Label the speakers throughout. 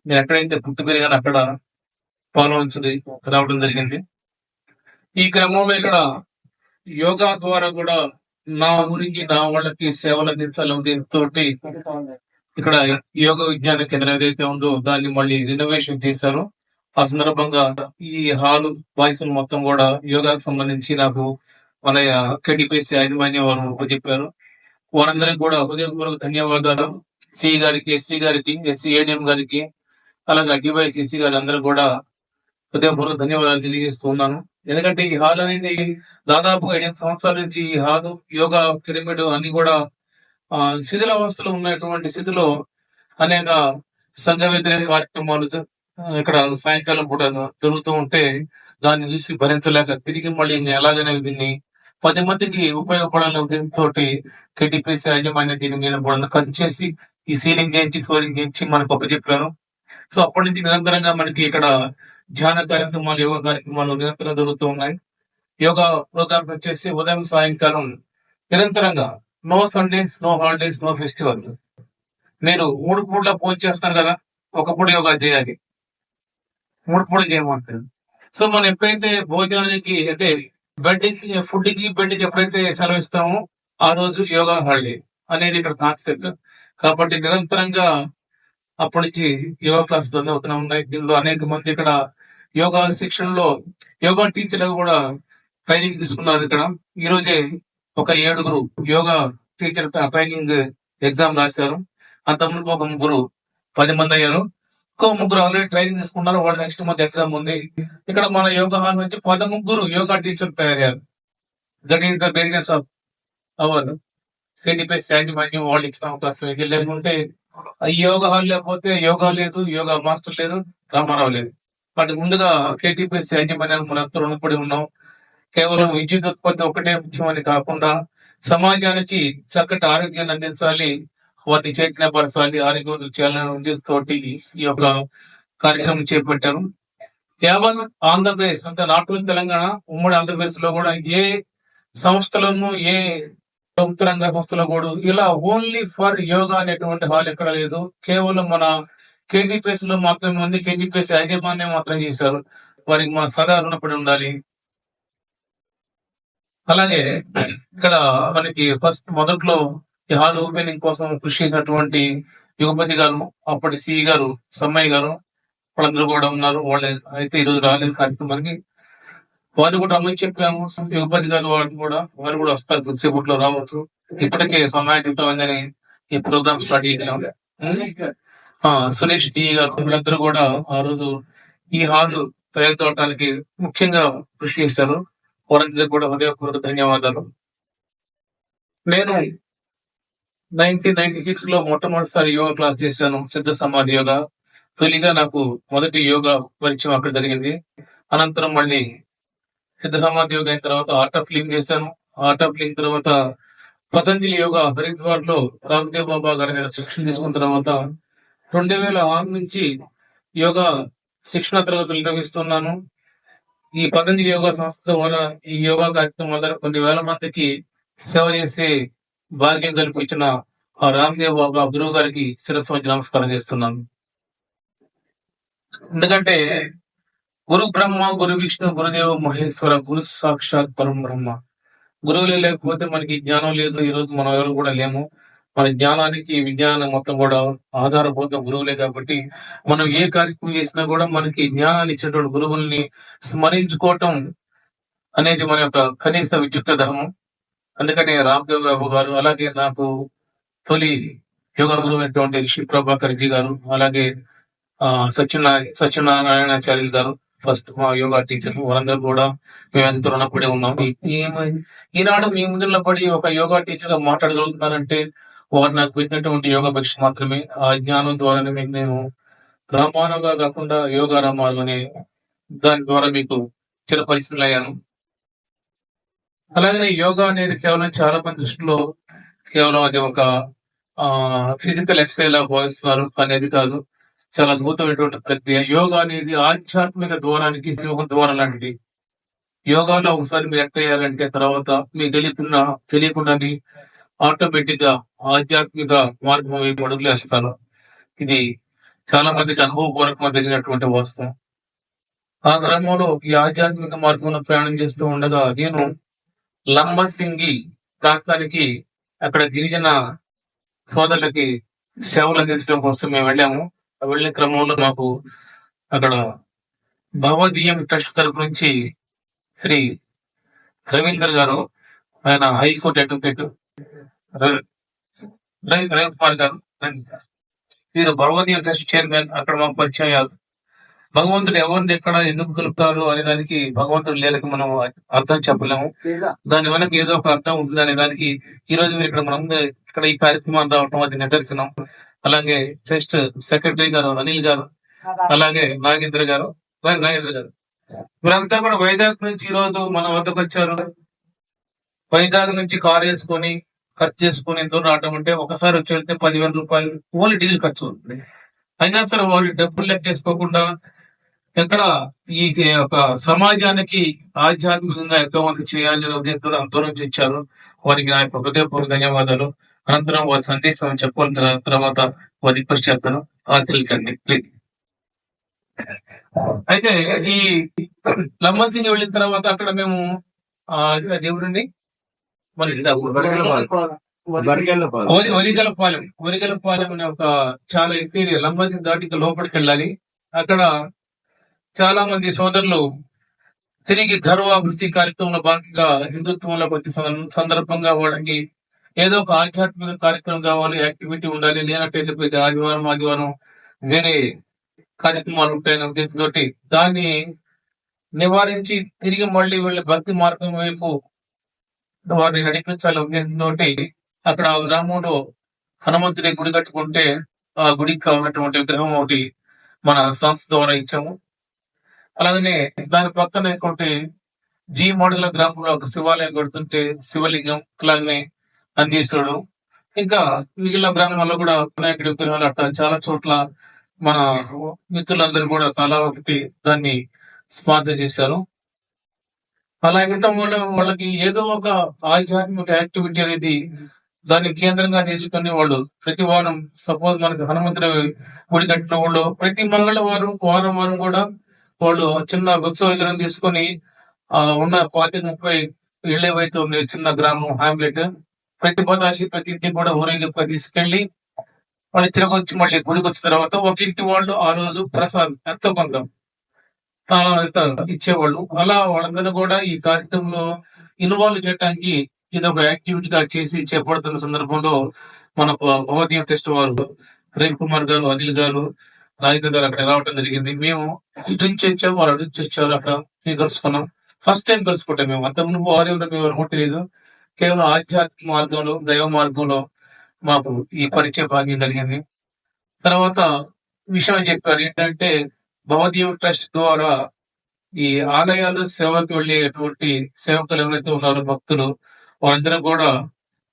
Speaker 1: నేను ఎక్కడైతే పుట్టి పెరిగానో అక్కడ ఫాలోవన్స్ రావడం జరిగింది. ఈ క్రమంలో ఇక్కడ యోగా ద్వారా కూడా నా ఊరికి, నా వాళ్ళకి సేవలు అందించాలనే ఉద్దేశంతోటి ఇక్కడ యోగ విజ్ఞాన కేంద్రం ఏదైతే ఉందో దాన్ని మళ్ళీ రినోవేషన్ చేశారు. ఆ సందర్భంగా ఈ హాలు బాయ్స్ మొత్తం కూడా యోగాకు సంబంధించి నాకు మన కేటీపీఎస్ యాజమాన్యం వారు చెప్పారు. వారందరికీ కూడా హృదయపూర్వక ధన్యవాదాలు. సిఈ గారికి, ఎస్సీ గారికి, ఎస్సీ ఏడిఎం గారికి, అలాగే డివైసిసి గారి అందరూ కూడా హృదయపూర్వక ధన్యవాదాలు తెలియజేస్తూ ఉన్నాను. ఎందుకంటే ఈ హాల్ అనేది దాదాపు 8 సంవత్సరాల నుంచి ఈ హాల్, యోగా పిరమిడ్ అన్ని కూడా శిథిలావస్థలో ఉన్నటువంటి స్థితిలో అనేక సంఘ వ్యతిరేక కార్యక్రమాలు ఇక్కడ సాయంకాలం పూట జరుగుతూ ఉంటే దాన్ని చూసి భరించలేక తిరిగి మళ్ళీ ఎలాగైనా దీన్ని 10 మందికి ఉపయోగపడాలనే ఉద్దేశంతో కేటీపీఎస్ యాజమాన్యం దీని మీద కూడా ఖర్చు చేసి ఈ సీలింగ్ చేయించి, ఫ్లోరింగ్ చేయించి మనకు అప్పచెప్పారు. సో అప్పటి నుంచి నిరంతరంగా మనకి ఇక్కడ ధ్యాన కార్యక్రమాలు, యోగా కార్యక్రమాలు నిరంతరం జరుగుతూ ఉన్నాయి. యోగా ప్రోగ్రామ్ వచ్చేసి ఉదయం, సాయంకాలం నిరంతరంగా. No Sundays, no holidays, no festivals. మీరు 3 పూట్ల పూజ చేస్తారు కదా, ఒక పూట యోగా చేయాలి, 3 పూటలు చేయమంటారు. సో మనం ఎప్పుడైతే భోజనానికి అంటే ఫుడ్ కి బెడ్ కి ఎప్పుడైతే సెలవు ఇస్తామో ఆ రోజు యోగా హాలిడే అనేది ఇక్కడ కాన్సెప్ట్. కాబట్టి నిరంతరంగా అప్పటి నుంచి యోగా క్లాస్ అవుతూనే ఉన్నాయి. దీనిలో అనేక మంది ఇక్కడ యోగా శిక్షణలో యోగా టీచర్లు కూడా ట్రైనింగ్ తీసుకున్నారు. ఇక్కడ ఈ రోజే ఒక 7 యోగా టీచర్ ట్రైనింగ్ ఎగ్జామ్ రాశారు. అంతకుముందు ఒక 3 10 మంది అయ్యారు. ఇంకో 3 ఆల్రెడీ ట్రైనింగ్ తీసుకున్నారు. వాళ్ళు నెక్స్ట్ మంత్ ఎగ్జామ్ ఉంది. ఇక్కడ మన యోగా హాల్ నుంచి 13 యోగా టీచర్ తయారయ్యారు. That is the greatness of our KTPS యాజమాన్యం వాళ్ళు ఇచ్చిన అవకాశం. ఇది లేకుంటే ఈ యోగా హాల్ లేకపోతే యోగా లేదు, యోగా మాస్టర్ లేదు, రామారావు లేదు. వాటి ముందుగా కేటీపీఎస్ యాజమాన్యానికి మనం రుణపడి ఉన్నాం. కేవలం విద్యుత్ ఉత్పత్తి ఒకటే ముఖ్యమని కాకుండా సమాజానికి చక్కటి ఆరోగ్యాన్ని అందించాలి, వాటిని చైతన్యపరచాలి, ఆరోగ్యం చేయాలనే ఉద్దేశంతోటి ఈ యొక్క కార్యక్రమం చేపట్టారు. యావత్ ఆంధ్రప్రదేశ్ అంటే నాట్ ఓన్లీ తెలంగాణ, ఉమ్మడి ఆంధ్రప్రదేశ్ లో కూడా ఏ సంస్థలను, ఏ ప్రభుత్వ రంగ సంస్థలో కూడా ఇలా ఓన్లీ ఫర్ యోగా అనేటువంటి హాల్ ఎక్కడ లేదు. కేవలం మన కేటీపీఎస్ లో మాత్రమే ఉంది. కేటీపీఎస్ యాజమాన్యం మాత్రం చేశారు. వారికి మన సదా రుణపడి ఉండాలి. అలాగే ఇక్కడ మనకి మొదట్లో ఈ హాల్ ఓపెనింగ్ కోసం కృషి చేసినటువంటి యుగపతి గారు, అప్పటి సిఈ గారు సమ్మయ్య గారు, వాళ్ళందరూ కూడా ఉన్నారు. వాళ్ళు అయితే ఈరోజు రాలేదు కార్యక్రమానికి. వారు కూడా రమ్మని చెప్పాము. యుగపతి గారు వారు కూడా వస్తారు, కొద్దిసేపట్లో రావచ్చు. ఇప్పటికే సమయం ఉందని ఈ ప్రోగ్రామ్ స్టార్ట్ చేసాం. సురేష్ డి గారు వీళ్ళందరూ కూడా ఆ రోజు ఈ హాల్ తయారు కావడానికి ముఖ్యంగా కృషి చేశారు. వారందరికీ కూడా హృదయపూర్వక ధన్యవాదాలు. నేను 1996 లో మొట్టమొదటిసారి యోగా క్లాస్ చేశాను, సిద్ధ సమాధి యోగా. తొలిగా నాకు మొదటి యోగా పరిచయం అక్కడ జరిగింది. అనంతరం మళ్ళీ సిద్ధ సమాధి యోగా అయిన తర్వాత ఆర్ట్ ఆఫ్ లివింగ్ చేశాను. ఆర్ట్ ఆఫ్ లివింగ్ తర్వాత పతంజలి యోగా హరిద్వార్ లో రామ్దేవ్ బాబా గారి శిక్షణ తీసుకున్న తర్వాత 2006 నుంచి యోగా శిక్షణ తరగతులు నిర్వహిస్తున్నాను. ఈ పతంజలి యోగా సంస్థ ద్వారా ఈ యోగా కార్యక్రమం ద్వారా కొన్ని వేల మందికి సేవ చేసే భాగ్యం కల్పించిన ఆ రామ్దేవ్ బాబా గురువు గారికి శిరస్సు వంచి నమస్కారం చేస్తున్నాను. ఎందుకంటే గురు బ్రహ్మ, గురు విష్ణు, గురుదేవ మహేశ్వర, గురు సాక్షాత్ పరం బ్రహ్మ. గురువులే లేకపోతే మనకి జ్ఞానం లేదు. ఈ రోజు మనం ఎవరు కూడా లేము. మన జ్ఞానానికి, విజ్ఞానం మొత్తం కూడా ఆధారభూత గురువులే. కాబట్టి మనం ఏ కార్యక్రమం చేసినా కూడా మనకి జ్ఞానాన్ని ఇచ్చినటువంటి గురువుల్ని స్మరించుకోవటం అనేది మన యొక్క కనీస విద్యుక్త ధర్మం. అందుకనే రామ్దేవ్ బాబు గారు, అలాగే నాకు తొలి యోగా గురువు అయినటువంటి రిషి ప్రభాకర్ రెడ్డి గారు, అలాగే సత్యనారాయణాచార్యులు గారు ఫస్ట్ మా యోగా టీచర్, వారందరూ కూడా మేము ఎంతో రుణపడి ఉన్నాం. ఈనాడు మీ ముందులో పడి ఒక యోగా టీచర్ గా మాట్లాడగలుగుతున్నానంటే వారు నాకు పెట్టినటువంటి యోగా భిక్ష మాత్రమే. ఆ జ్ఞానం ద్వారానే నేను రామానుగా కాకుండా యోగా రామాను అనే దాని ద్వారా మీకు చిరపరిచితులయ్యాను. అలాగే యోగా అనేది కేవలం చాలా మంది దృష్టిలో కేవలం అది ఒక ఫిజికల్ ఎక్సర్సైజ్ లా భావిస్తున్నారు, అనేది కాదు. చాలా అద్భుతమైనటువంటి ప్రక్రియ. యోగా అనేది ఆధ్యాత్మిక ద్వారానికి సింహం ద్వారం లాంటిది. యోగాలో ఒకసారి మీరు ఎంటర్ అయ్యారంటే తర్వాత మీకు తెలియకుండానే ఆటోమేటిక్ గా ఆధ్యాత్మిక మార్గం వైపు అడుగులు వేస్తారు. ఇది చాలా మందికి అనుభవపూర్వకంగా జరిగినటువంటి వాస్తవం. ఆ క్రమంలో ఈ ఆధ్యాత్మిక మార్గంలో ప్రయాణం చేస్తూ ఉండగా నేను లంబసింగి ప్రాంతానికి అక్కడ గిరిజన సోదరులకి సేవలు అందించడం కోసం మేము వెళ్ళాము. వెళ్ళిన క్రమంలో మాకు అక్కడ భగవదీయం ట్రస్ట్ తరఫు నుంచి శ్రీ రవీందర్ గారు, ఆయన హైకోర్టు అడ్వకేట్ రవికుమార్ గారు, వీరు భగవదీయం ట్రస్ట్ చైర్మన్. అక్కడ మాకు పరిచయాలు. భగవంతుడు ఎవరిని ఎక్కడ ఎందుకు కలుపుతారు అనే దానికి భగవంతుడు లేలకు మనం అర్థం చెప్పలేము. దాని వెనక ఏదో ఒక అర్థం ఉంటుంది అనే దానికి ఈ రోజు మీరు ఇక్కడ ఈ కార్యక్రమాన్ని రావటం అది నిదర్శనం. అలాగే ట్రస్ట్ సెక్రటరీ గారు అనిల్ గారు, అలాగే నాగేంద్ర గారు. వీరంతా కూడా వైజాగ్ నుంచి ఈ రోజు మన వద్దకు వచ్చారు. వైజాగ్ నుంచి కారు వేసుకొని ఖర్చు చేసుకుని ఎంతో రావటం అంటే ఒకసారి వచ్చి వెళ్తే 10,000 రూపాయలు ఓన్లీ డీజిల్ ఖర్చు అవుతుంది. అయినా సరే వాళ్ళు డబ్బులు లెక్కేసుకోకుండా ఎక్కడ ఈ ఒక సమాజానికి ఆధ్యాత్మికంగా ఎంతో మంది చేయాలని ఉద్దేశంతో అంత నుంచి ఇచ్చారు. వారికి నా యొక్క హృదయపూర్వక ధన్యవాదాలు. అనంతరం వారి సందేశం చెప్పాల్సిన తర్వాత వారి రిక్వెస్ట్ చేస్తాను. తెలియకండి ప్లీజ్. అయితే ఈ లంబసింగి వెళ్ళిన తర్వాత అక్కడ మేము దేవుడిని ఒరిగలపాలెం అనే ఒక చాలా ఎత్తు లంబసింగి దాటి లోపలికి వెళ్ళాలి. అక్కడ చాలా మంది సోదరులు తిరిగి గర్వాభివృద్ధి కార్యక్రమంలో భాగంగా హిందుత్వంలోకి వచ్చే సందర్భంగా వాళ్ళకి ఏదో ఒక ఆధ్యాత్మిక కార్యక్రమం కావాలి, యాక్టివిటీ ఉండాలి, లేనట్టయితే ఆదివారం వేరే కార్యక్రమాలు ఉంటాయనే ఉద్దేశంతో దాన్ని నివారించి తిరిగి మళ్ళీ వీళ్ళ భక్తి మార్గం వైపు వారిని నడిపించాలి ఉద్దేశంతో అక్కడ గ్రామంలో హనుమంతుడి గుడి కట్టుకుంటే ఆ గుడికి కావాలన్నటువంటి విగ్రహం ఒకటి మన సంస్థ ద్వారా ఇచ్చాము. అలాగనే దాని పక్కన ఇంకోటి జీ మోడల గ్రామంలో ఒక శివాలయం కడుతుంటే శివలింగం, అలాగనే నందీశ్వరుడు, ఇంకా మిగిలిన గ్రామాల్లో కూడా వినాయకుడి విగ్రహాలు అట్లా చాలా చోట్ల మన మిత్రులందరూ కూడా చాలా ఒకటి దాన్ని స్పాన్సర్ చేశారు. అలా ఉండటం వల్ల వాళ్ళకి ఏదో ఒక ఆధ్యాత్మిక యాక్టివిటీ అనేది దాన్ని కేంద్రంగా తీసుకుని వాళ్ళు ప్రతి వారం సపోజ్ మనకి హనుమంతుడి గుడి కట్టిన వాళ్ళు ప్రతి మంగళవారం వారం కూడా వాళ్ళు చిన్న ఉత్సవ విగ్రహం తీసుకొని ఉన్న 40-30 ఇళ్ళు ఏవైతే ఉంది చిన్న గ్రామం హ్యామ్లెట్, ప్రతి పదాలకి ప్రతి ఇంటికి కూడా ఊరేగింపు తీసుకెళ్లి వాళ్ళు తిరిగి వచ్చి మళ్ళీ గుడికి వచ్చిన తర్వాత ఒక ఇంటి వాళ్ళు ఆ రోజు ప్రసాదం ఎంతో కొంత ఇచ్చేవాళ్ళు. అలా వాళ్ళందరూ కూడా ఈ కార్యక్రమంలో ఇన్వాల్వ్ చేయడానికి ఇది ఒక యాక్టివిటీగా చేసి చేపడుతున్న సందర్భంలో మన భగవదీయం టెస్ట్ వారు రవికుమార్ గారు, అనిల్ గారు, నాయకులు గారు అక్కడ రావడం జరిగింది. మేము ఇటు నుంచి వచ్చాము, వాళ్ళు అటు నుంచి వచ్చారు. అక్కడ మేము కలుసుకున్నాం. First time కలుసుకుంటాం. మేము అంత ముందు వారిలో మేము అనుకోవట్లేదు. కేవలం ఆధ్యాత్మిక మార్గంలో, దైవ మార్గంలో మాకు ఈ పరిచయ భాగ్యం కలిగింది. తర్వాత విషయం చెప్పారు ఏంటంటే భగవదీయం ట్రస్ట్ ద్వారా ఈ ఆలయాలు సేవకు వెళ్ళేటువంటి సేవకులు ఎవరైతే ఉన్నారో భక్తులు వాళ్ళందరూ కూడా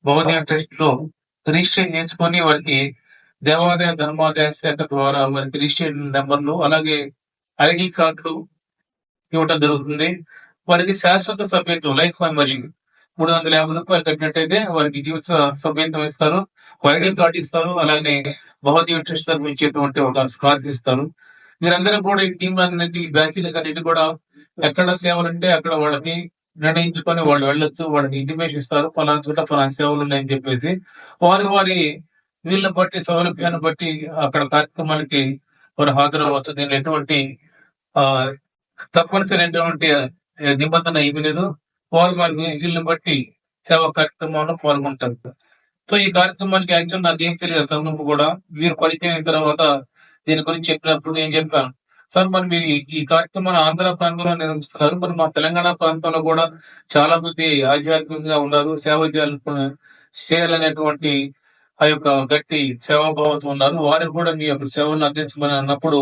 Speaker 1: భగవదీయం ట్రస్ట్ లో రిజిస్ట్రేషన్ చేయించుకొని వారికి దేవాదాయ ధర్మాదాయ శాఖ ద్వారా వారికి రిజిస్ట్రేషన్ నెంబర్లు అలాగే ఐడి కార్డులు ఇవ్వడం జరుగుతుంది. వారికి శాశ్వత సభ్యత్వం లైఫ్ మెంబర్షిప్ 350 రూపాయలు కట్టినట్టయితే వారికి జీవిత సభ్యత్వం ఇస్తారు, ఐడి కార్డు ఇస్తారు, అలాగే భగవదీయం ట్రస్ట్ తరఫు ఇచ్చేటువంటి ఒక స్కార్ఫ్ ఇస్తారు. మీరందరూ కూడా ఈ టీం అన్నింటి బ్యాచీలకు అన్నిటి కూడా ఎక్కడ సేవలు ఉంటే అక్కడ వాళ్ళని నిర్ణయించుకొని వాళ్ళు వెళ్ళొచ్చు. వాళ్ళకి ఇంటిమేషన్ ఇస్తారు, ఫలానా చోట ఫలానా సేవలు ఉన్నాయని చెప్పేసి వారి వీళ్ళని బట్టి సౌలభ్యాన్ని బట్టి అక్కడ కార్యక్రమాలకి వారు హాజరవ్వచ్చు. దీనిలో ఎటువంటి తప్పనిసరి అయినటువంటి నిబంధన ఏమీ లేదు. వారి వీళ్ళని బట్టి సేవా కార్యక్రమంలో పాల్గొంటారు. సో ఈ కార్యక్రమానికి యాక్చువల్ నాకేం తెలియదు తరపు కూడా వీరు పరిచయం అయిన తర్వాత దీని గురించి చెప్పినప్పుడు నేను చెప్పాను, సార్ మరి మీరు ఈ కార్యక్రమాన్ని ఆంధ్ర ప్రాంతంలో నిర్వహిస్తున్నారు, మరి మా తెలంగాణ ప్రాంతంలో కూడా చాలా మంది ఆధ్యాత్మికంగా ఉన్నారు, సేవ చేయాలనేటువంటి ఆ యొక్క గట్టి సేవాభావంతో ఉన్నారు, వారికి కూడా మీ యొక్క సేవలను అందించమని అన్నప్పుడు,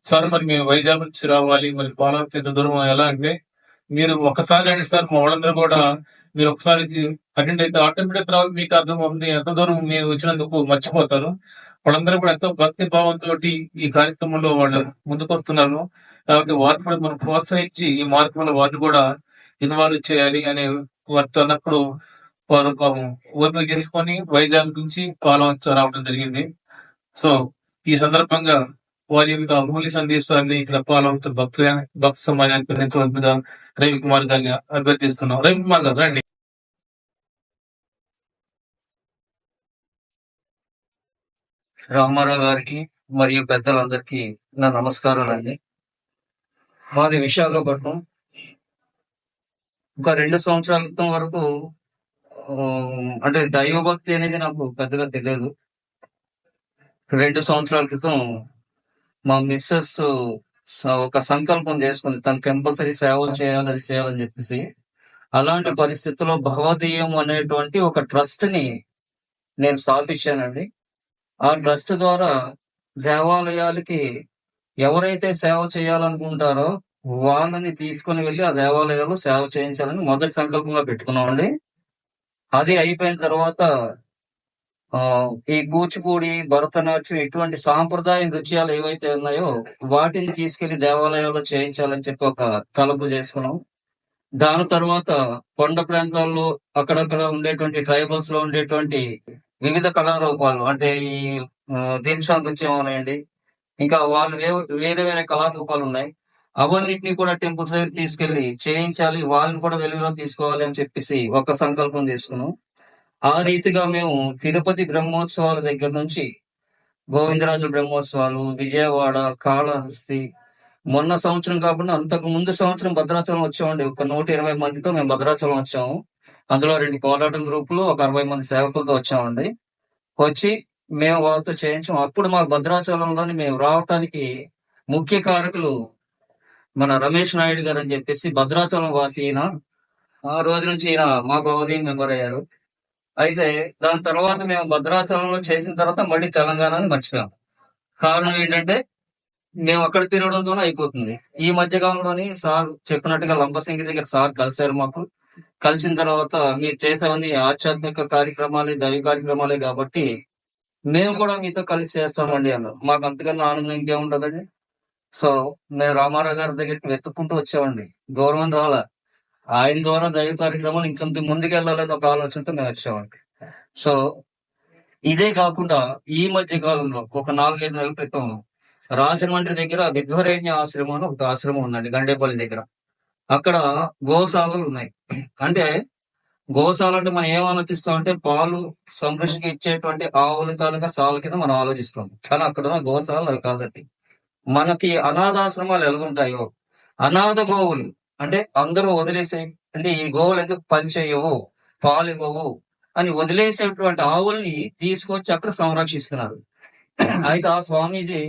Speaker 1: సార్ మరి మేము వైజాగ్ నుంచి రావాలి, మరి పాలన దూరం ఎలా అంటే మీరు ఒకసారి అండి సార్ మా వాళ్ళందరూ కూడా మీరు ఒకసారి అటెండ్ అయితే ఆటోమేటిక్ రావాలి, మీకు అర్థం అవుతుంది ఎంత దూరం మీరు వచ్చినందుకు మర్చిపోతారు. వాళ్ళందరూ కూడా ఎంతో భక్తి భావంతో ఈ కార్యక్రమంలో వాళ్ళు ముందుకు వస్తున్నారు. కాబట్టి వారిని కూడా మనం ప్రోత్సహించి ఈ మార్గంలో వారిని కూడా ఇన్వాల్వ్ చేయాలి అనే వారితో అన్నప్పుడు వారు ఓపిక చేసుకొని వైజాగ్ నుంచి పాలవంచ రావడం జరిగింది. సో ఈ సందర్భంగా వారి యొక్క అమూల్య సందేశాన్ని ఇక్కడ పాల్గొంటున్న భక్త సమాజానికి అందించవలసిందిగా రవికుమార్ గారిని అభ్యర్థిస్తున్నాం. రవికుమార్ గారు రండి.
Speaker 2: రామారావు గారికి మరియు పెద్దలందరికీ నా నమస్కారాలండి. మాది విశాఖపట్నం. ఒక 2 సంవత్సరాల క్రితం వరకు అంటే దైవభక్తి అనేది నాకు పెద్దగా తెలియదు. 2 సంవత్సరాల క్రితం మా మిస్సెస్ ఒక సంకల్పం చేసుకుంది. తను కంపల్సరీ సేవలు చేయాలి, అది చేయాలని చెప్పేసి. అలాంటి పరిస్థితుల్లో భగవదీయం అనేటువంటి ఒక ట్రస్ట్ ని నేను స్థాపించానండి. ఆ ట్రస్ట్ ద్వారా దేవాలయాలకి ఎవరైతే సేవ చేయాలనుకుంటారో వాళ్ళని తీసుకుని వెళ్ళి ఆ దేవాలయాల్లో సేవ చేయించాలని మొదటి సంకల్పంగా పెట్టుకున్నామండి. అది అయిపోయిన తర్వాత ఈ కూచిపూడి, భరతనాట్యం ఇటువంటి సాంప్రదాయ నృత్యాలు ఏవైతే ఉన్నాయో వాటిని తీసుకెళ్లి దేవాలయాల్లో చేయించాలని చెప్పి ఒక తలపు చేసుకున్నాం. దాని తర్వాత కొండ ప్రాంతాల్లో అక్కడక్కడ ఉండేటువంటి ట్రైబల్స్ లో ఉండేటువంటి వివిధ కళారూపాలు అంటే ఈ దింసా నృత్యం అనేయండి, ఇంకా వాళ్ళు వేరే వేరే కళారూపాలు ఉన్నాయి. అవన్నిటిని కూడా టెంపుల్స్ దగ్గర తీసుకెళ్లి చేయించాలి, వాళ్ళని కూడా వెలుగులో తీసుకోవాలి అని చెప్పేసి ఒక సంకల్పం చేసుకున్నాం. ఆ రీతిగా మేము తిరుపతి బ్రహ్మోత్సవాల దగ్గర నుంచి గోవిందరాజు బ్రహ్మోత్సవాలు, విజయవాడ, కాళహస్తి, మొన్న సంవత్సరం కాకుండా అంతకు ముందు సంవత్సరం భద్రాచలం వచ్చామండి. ఒక 120 మందితో మేము భద్రాచలం వచ్చాము. అందులో 2 కోలాటం గ్రూపులు, ఒక 60 మంది సేవకులతో వచ్చామండి. వచ్చి మేము వాళ్ళతో చేయించాం. అప్పుడు మాకు భద్రాచలంలోని మేము రావటానికి ముఖ్య కారకులు మన రమేష్ నాయుడు గారు అని చెప్పేసి భద్రాచలం వాసి ఈయన. ఆ రోజు నుంచి ఈయన మా భవదీయం మెంబర్ అయ్యారు. అయితే దాని తర్వాత మేము భద్రాచలంలో చేసిన తర్వాత మళ్ళీ తెలంగాణని మర్చిపోయాం. కారణం ఏంటంటే మేము అక్కడ తిరగడంతోనే అయిపోతుంది. ఈ మధ్య కాలంలోని సార్ చెప్పినట్టుగా లంబసింగి దగ్గర సార్ కలిశారు మాకు. కలిసిన తర్వాత మీరు చేసేవన్నీ ఆధ్యాత్మిక కార్యక్రమాలే, దైవ కార్యక్రమాలే కాబట్టి మేము కూడా మీతో కలిసి చేస్తామండి అన్నారు. మాకు అంతకన్నా ఆనందం ఇంకేముంటదండి. సో మేము రామారావు గారి దగ్గరికి వెతుక్కుంటూ వచ్చామండి. గౌరవం రావాల, ఆయన ద్వారా దైవ కార్యక్రమాలు ఇంకొంత ముందుకెళ్లాలని ఒక ఆలోచనతో మేము వచ్చామండి. సో ఇదే కాకుండా ఈ మధ్య కాలంలో ఒక 4-5 నెలల క్రితం రాజమండ్రి దగ్గర విధ్వరేణ్య ఆశ్రమం అని ఒక ఆశ్రమం ఉందండి, గండేపల్లి దగ్గర. అక్కడ గోశాలలు ఉన్నాయి. అంటే గోశాల అంటే మనం ఏం ఆలోచిస్తాం అంటే పాలు సంరక్షణకి ఇచ్చేటువంటి ఆవుల తాలూకా సాల కింద మనం ఆలోచిస్తాం. కానీ అక్కడ ఉన్న గోశాలలు అవి కాదండి. మనకి అనాథాశ్రమాలు ఎలాగుంటాయో అనాథ గోవులు అంటే అందరూ వదిలేసే, అంటే ఈ గోవులు ఎందుకు పని చేయవు, పాలు ఇవ్వవు అని వదిలేసేటువంటి ఆవుల్ని తీసుకొచ్చి అక్కడ సంరక్షిస్తున్నారు. అయితే ఆ స్వామీజీ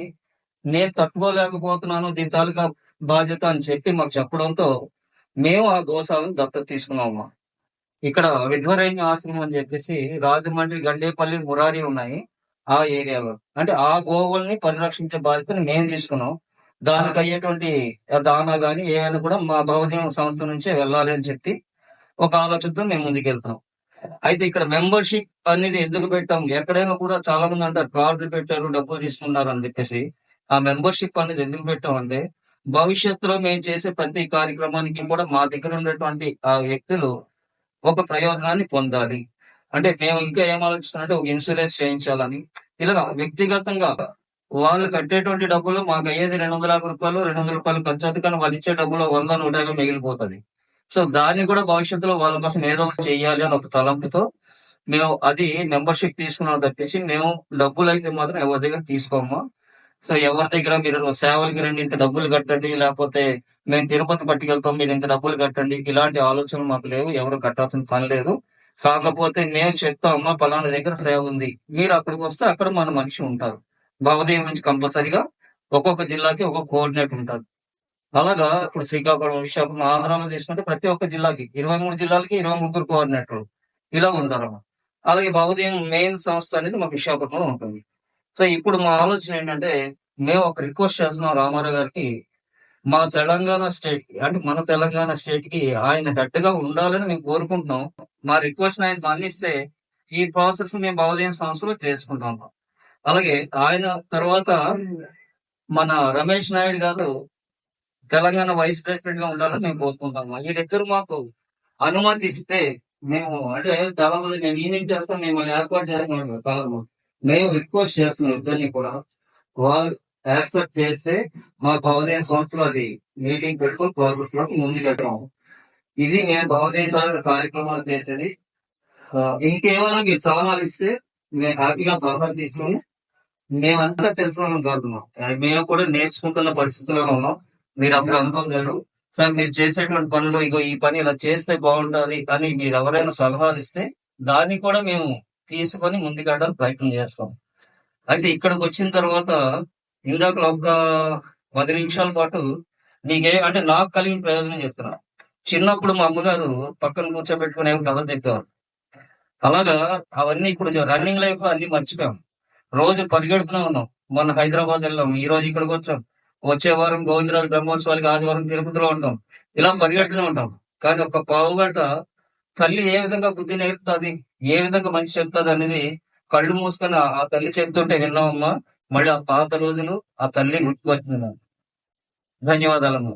Speaker 2: నేను తట్టుకోలేకపోతున్నాను, దీని తాలూకా బాధ్యత అని చెప్పి మాకు చెప్పడంతో మేము ఆ గోశాలను దత్తత తీసుకున్నాము. ఇక్కడ విధ్వరేణ్య ఆశ్రమం అని చెప్పేసి రాజమండ్రి, గండేపల్లి, మురారి ఉన్నాయి ఆ ఏరియాలో. అంటే ఆ గోవుల్ని పరిరక్షించే బాధ్యతని మేము తీసుకున్నాం. దానికి అయ్యేటువంటి దానా గాని ఏమైనా కూడా మా భవదీయం సంస్థ నుంచే వెళ్ళాలి అని చెప్పి ఒక ఆలోచనతో మేము ముందుకెళ్తున్నాం. అయితే ఇక్కడ మెంబర్షిప్ అనేది ఎందుకు పెట్టాం, ఎక్కడైనా కూడా చాలా మంది అంటారు కార్డులు పెట్టారు, డబ్బులు తీసుకున్నారు అని చెప్పేసి. ఆ మెంబర్షిప్ అనేది ఎందుకు పెట్టామంటే భవిష్యత్తులో మేము చేసే ప్రతి కార్యక్రమానికి కూడా మా దగ్గర ఉన్నటువంటి ఆ వ్యక్తులు ఒక ప్రయోజనాన్ని పొందాలి. అంటే మేము ఇంకా ఏం ఆలోచిస్తున్నామంటే ఒక ఇన్సూరెన్స్ చేయించాలని. ఇలా వ్యక్తిగతంగా వాళ్ళు కట్టేటువంటి డబ్బులు మాకు అయ్యేది రూ. 200 ఖర్చు అవుతుంది. కానీ వాళ్ళు ఇచ్చే డబ్బులు 100-150 మిగిలిపోతుంది. సో దాన్ని కూడా భవిష్యత్తులో వాళ్ళ కోసం ఏదో ఒకటి చెయ్యాలి అని ఒక తలంపుతో మేము అది మెంబర్షిప్ తీసుకున్నాం తప్పించి మేము డబ్బులు అయితే మాత్రం ఎవరి దగ్గర తీసుకోము. సో ఎవరి దగ్గర మీరు సేవలకి రండి, ఇంత డబ్బులు కట్టండి, లేకపోతే మేము తిరుపతి పట్టుకెళ్తాం మీరు ఇంత డబ్బులు కట్టండి, ఇలాంటి ఆలోచనలు మాకు లేవు. ఎవరు కట్టాల్సిన పని లేదు. కాకపోతే మేము చెప్తామమ్మా పలానా దగ్గర సేవ ఉంది, మీరు అక్కడికి వస్తే అక్కడ మన మనిషి ఉంటారు. భవదీయం నుంచి కంపల్సరిగా ఒక్కొక్క జిల్లాకి ఒక్కొక్క కోఆర్డినేటర్ ఉంటారు. అలాగా ఇప్పుడు శ్రీకాకుళం, విశాఖపట్నం, ఆంధ్రాలో తీసుకుంటే ప్రతి ఒక్క జిల్లాకి 23 జిల్లాలకి 23 కోఆర్డినేటర్లు ఇలా ఉంటారు. అలాగే భవదీయం మెయిన్ సంస్థ అనేది మాకు విశాఖపట్నంలో ఉంటుంది. సో ఇప్పుడు మా ఆలోచన ఏంటంటే మేము ఒక రిక్వెస్ట్ చేస్తున్నాం రామారావు గారికి, మా తెలంగాణ స్టేట్ కి అంటే మన తెలంగాణ స్టేట్ కి ఆయన హెడ్ గా ఉండాలని మేము కోరుకుంటున్నాం. మా రిక్వెస్ట్ ఆయన మన్నిస్తే ఈ ప్రాసెస్ మేము భవదీయం సంస్థలో చేసుకుంటాం. అలాగే ఆయన తర్వాత మన రమేష్ నాయుడు గారు తెలంగాణ వైస్ ప్రెసిడెంట్ గా ఉండాలని మేము కోరుకుంటాము. వీళ్ళిద్దరు మాకు అనుమతి ఇస్తే మేము అంటే చాలా మంది నేను ఈయన చేస్తాం, మేము ఏర్పాటు చేస్తున్నాం కాలం మేము రిక్వెస్ట్ చేస్తున్నాం ఇద్దరిని కూడా. వాళ్ళు యాక్సెప్ట్ చేస్తే మా భవదీయ సంస్థలో అది మీటింగ్ పెట్టుకుని ప్రోగ్రెస్ ముందుకెళ్తాం. ఇది నేను భవదీయ కార్యక్రమాలు చేసేది. ఇంకేమైనా మీరు సలహాలు ఇస్తే మేము హ్యాపీగా సలహాలు తీసుకొని మేమంతా తెలుసుకోవడం కాదున్నాం. మేము కూడా నేర్చుకుంటున్న పరిస్థితుల్లో ఉన్నాం. మీరు అందరూ అనుకోగలరు సార్ మీరు చేసేటువంటి పనులు ఇగో ఈ పని ఇలా చేస్తే బాగుంటుంది అని మీరు ఎవరైనా సలహాలు ఇస్తే దాన్ని కూడా మేము తీసుకొని ముందుకెళ్ళడానికి ప్రయత్నం చేస్తాం. అయితే ఇక్కడికి వచ్చిన తర్వాత ఇందాక ఒక 10 నిమిషాల పాటు అంటే నాకు కలిగిన ప్రయోజనం చెప్తున్నా. చిన్నప్పుడు మా అమ్మగారు పక్కన కూర్చోబెట్టుకుని ఏమి కథ చెప్పేవారు. అలాగా అవన్నీ ఇప్పుడు రన్నింగ్ లైఫ్ అన్ని మర్చిపోయాం. రోజు పరిగెడుతూనే ఉన్నాం. మొన్న హైదరాబాద్ వెళ్ళాం, ఈ రోజు ఇక్కడికి వచ్చాం. వచ్చే వారం గోవిందరాజు బ్రహ్మోత్సవాలకి ఆదివారం తిరుపతిలో ఉంటాం. ఇలా పరిగెడుతూనే ఉంటాం. కానీ ఒక పావుగంట తల్లి ఏ విధంగా బుద్ధి నేర్పుతుంది, ఏ విధంగా మంచి చెప్తుంది అనేది కళ్ళు మూసుకొని ఆ తల్లి చెప్తుంటే విన్నామమ్మా. మళ్ళీ ఆ పాత రోజులు ఆ తల్లి గుర్తుకొచ్చింది. ధన్యవాదాలమ్మా.